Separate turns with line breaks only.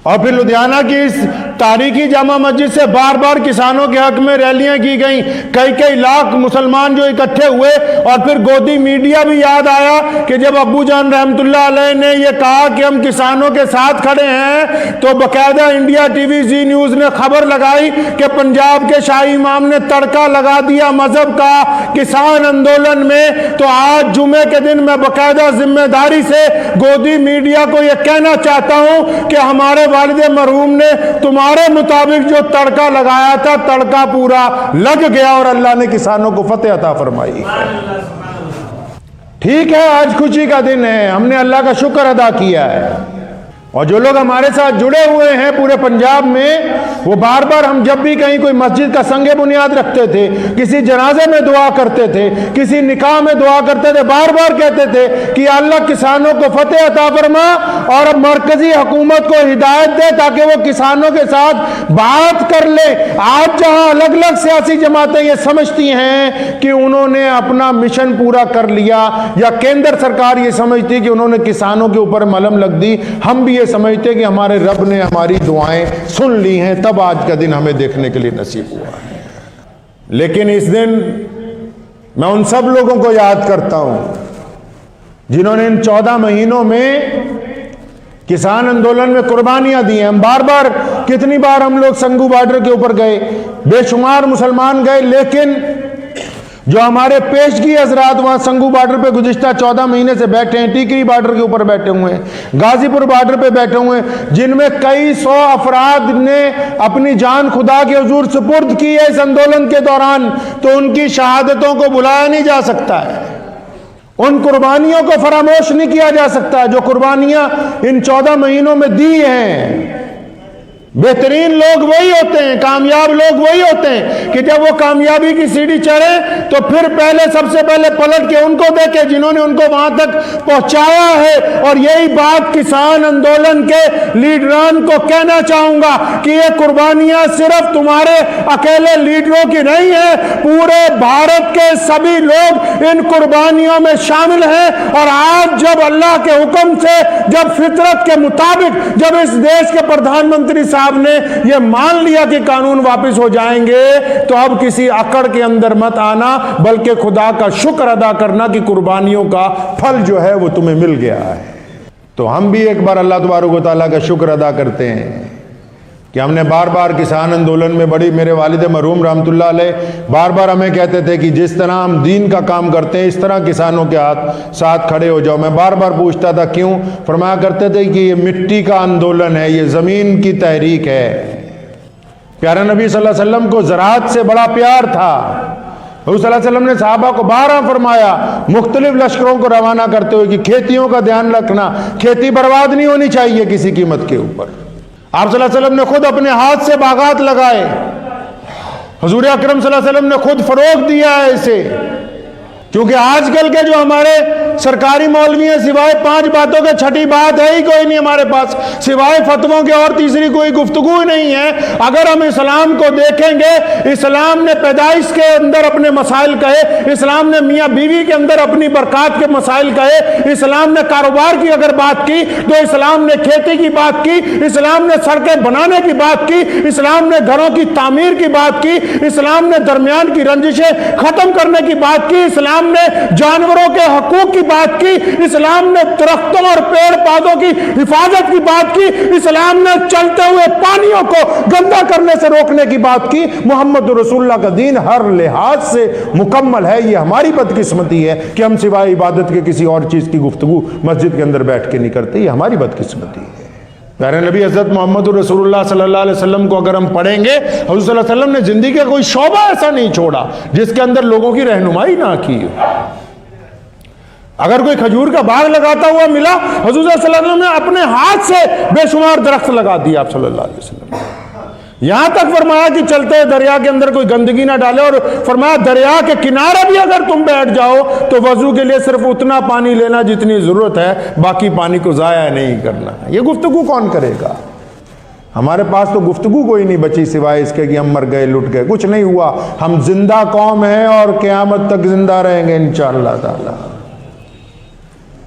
اور پھر لدھیانہ کی اس تاریخی جامع مسجد سے بار بار کسانوں کے حق میں ریلیاں کی گئیں، کئی لاکھ مسلمان جو اکٹھے ہوئے، اور پھر گودی میڈیا بھی یاد آیا کہ جب ابو جان رحمت اللہ علیہ نے یہ کہا کہ ہم کسانوں کے ساتھ کھڑے ہیں، تو باقاعدہ انڈیا ٹی وی زی نیوز نے خبر لگائی کہ پنجاب کے شاہی امام نے تڑکا لگا دیا مذہب کا کسان اندولن میں۔ تو آج جمعے کے دن میں باقاعدہ ذمہ داری سے گودی میڈیا کو یہ کہنا چاہتا ہوں کہ ہمارے والد مرحوم نے تمہارے مطابق جو تڑکا لگایا تھا، تڑکا پورا لگ گیا اور اللہ نے کسانوں کو فتح عطا فرمائی۔ ٹھیک ہے، آج خوشی کا دن ہے، ہم نے اللہ کا شکر ادا کیا ہے، اور جو لوگ ہمارے ساتھ جڑے ہوئے ہیں پورے پنجاب میں، وہ بار بار ہم جب بھی کہیں کوئی مسجد کا سنگ بنیاد رکھتے تھے، کسی جنازے میں دعا کرتے تھے، کسی نکاح میں دعا کرتے تھے، بار بار کہتے تھے کہ اللہ کسانوں کو فتح عطا فرما اور اب مرکزی حکومت کو ہدایت دے تاکہ وہ کسانوں کے ساتھ بات کر لے۔ آج جہاں الگ الگ سیاسی جماعتیں یہ سمجھتی ہیں کہ انہوں نے اپنا مشن پورا کر لیا، یا کیندر سرکار یہ سمجھتی کہ انہوں نے کسانوں کے اوپر ملہم لگ دی، ہم بھی یہ سمجھتے کہ ہمارے رب نے ہماری دعائیں سن لی ہیں، تب آج کا دن ہمیں دیکھنے کے لیے نصیب ہوا ہے۔ لیکن اس دن میں ان سب لوگوں کو یاد کرتا ہوں جنہوں نے ان 14 مہینوں میں کسان اندولن میں قربانیاں دی ہیں۔ ہم بار بار کتنی بار ہم لوگ سنگو بارڈر کے اوپر گئے، بے شمار مسلمان گئے، لیکن جو ہمارے پیشگی حضرات وہاں سنگو بارڈر پہ گزشتہ 14 مہینے سے بیٹھے ہیں، ٹیکری بارڈر کے اوپر بیٹھے ہوئے ہیں، غازی پور بارڈر پہ بیٹھے ہوئے ہیں، جن میں کئی سو افراد نے اپنی جان خدا کے حضور سپرد کی ہے اس اندولن کے دوران، تو ان کی شہادتوں کو بلایا نہیں جا سکتا ہے، ان قربانیوں کو فراموش نہیں کیا جا سکتا ہے جو قربانیاں ان 14 مہینوں میں دی ہیں۔ بہترین لوگ وہی ہوتے ہیں، کامیاب لوگ وہی ہوتے ہیں کہ جب وہ کامیابی کی سیڑھی چڑھیں تو پھر سب سے پہلے پلٹ کے ان کو دیکھیں جنہوں نے ان کو وہاں تک پہنچایا ہے۔ اور یہی بات کسان اندولن کے لیڈران کو کہنا چاہوں گا کہ یہ قربانیاں صرف تمہارے اکیلے لیڈروں کی نہیں ہیں، پورے بھارت کے سبھی لوگ ان قربانیوں میں شامل ہیں۔ اور آج جب اللہ کے حکم سے، جب فطرت کے مطابق، جب اس دیش کے پردھان منتری صاحب نے یہ مان لیا کہ قانون واپس ہو جائیں گے، تو اب کسی اکڑ کے اندر مت آنا، بلکہ خدا کا شکر ادا کرنا کہ قربانیوں کا پھل جو ہے وہ تمہیں مل گیا ہے۔ تو ہم بھی ایک بار اللہ تبارک و تعالیٰ کا شکر ادا کرتے ہیں کہ ہم نے بار بار کسان اندولن میں بڑی، میرے والد مرحوم رحمت اللہ علیہ بار بار ہمیں کہتے تھے کہ جس طرح ہم دین کا کام کرتے ہیں اس طرح کسانوں کے ساتھ کھڑے ہو جاؤ۔ میں بار بار پوچھتا تھا کیوں؟ فرمایا کرتے تھے کہ یہ مٹی کا اندولن ہے، یہ زمین کی تحریک ہے۔ پیارے نبی صلی اللہ علیہ وسلم کو زراعت سے بڑا پیار تھا، حضور صلی اللہ علیہ وسلم نے صحابہ کو بارہا فرمایا مختلف لشکروں کو روانہ کرتے ہوئے کہ کھیتیوں کا دھیان رکھنا، کھیتی برباد نہیں ہونی چاہیے کسی قیمت کے اوپر۔ آپ صلی اللہ علیہ وسلم نے خود اپنے ہاتھ سے باغات لگائے، حضور اکرم صلی اللہ علیہ وسلم نے خود فروغ دیا ہے اسے، کیونکہ آج کل کے جو ہمارے سرکاری مولوی ہیں، سوائے 5 باتوں کے چھٹی بات ہے ہی کوئی نہیں ہمارے پاس، سوائے فتووں کے اور تیسری کوئی گفتگو ہی نہیں ہے۔ اگر ہم اسلام کو دیکھیں گے، اسلام نے پیدائش کے اندر اپنے مسائل کہے، اسلام نے میاں بیوی کے اندر اپنی برکات کے مسائل کہے، اسلام نے کاروبار کی اگر بات کی تو اسلام نے کھیتی کی بات کی، اسلام نے سڑکیں بنانے کی بات کی، اسلام نے گھروں کی تعمیر کی بات کی، اسلام نے درمیان کی رنجشیں ختم کرنے کی بات کی، اسلام نے جانوروں کے حقوق کی بات کی، اسلام نے درختوں اور پیڑ پودوں کی حفاظت کی بات کی، اسلام نے چلتے ہوئے پانیوں کو گندا کرنے سے روکنے کی بات کی۔ محمد رسول اللہ کا دین ہر لحاظ سے مکمل ہے۔ یہ ہماری بدقسمتی ہے کہ ہم سوائے عبادت کے کسی اور چیز کی گفتگو مسجد کے اندر بیٹھ کے نہیں کرتے، یہ ہماری بدقسمتی ہے۔ پیارے نبی حضرت محمد رسول اللہ صلی اللہ علیہ وسلم کو اگر ہم پڑھیں گے، حضور صلی اللہ علیہ وسلم نے زندگی کا کوئی شعبہ ایسا نہیں چھوڑا جس کے اندر لوگوں کی رہنمائی نہ کی۔ اگر کوئی کھجور کا باغ لگاتا ہوا ملا، حضور صلی اللہ علیہ وسلم نے اپنے ہاتھ سے بے شمار درخت لگا دیا آپ صلی اللہ علیہ وسلم۔ یہاں تک فرمایا کہ چلتے دریا کے اندر کوئی گندگی نہ ڈالے، اور فرمایا دریا کے کنارے بھی اگر تم بیٹھ جاؤ تو وضو کے لیے صرف اتنا پانی لینا جتنی ضرورت ہے، باقی پانی کو ضائع نہیں کرنا۔ یہ گفتگو کون کرے گا؟ ہمارے پاس تو گفتگو کوئی نہیں بچی سوائے اس کے کہ ہم مر گئے، لٹ گئے، کچھ نہیں ہوا۔ ہم زندہ قوم ہیں اور قیامت تک زندہ رہیں گے انشاءاللہ تعالی۔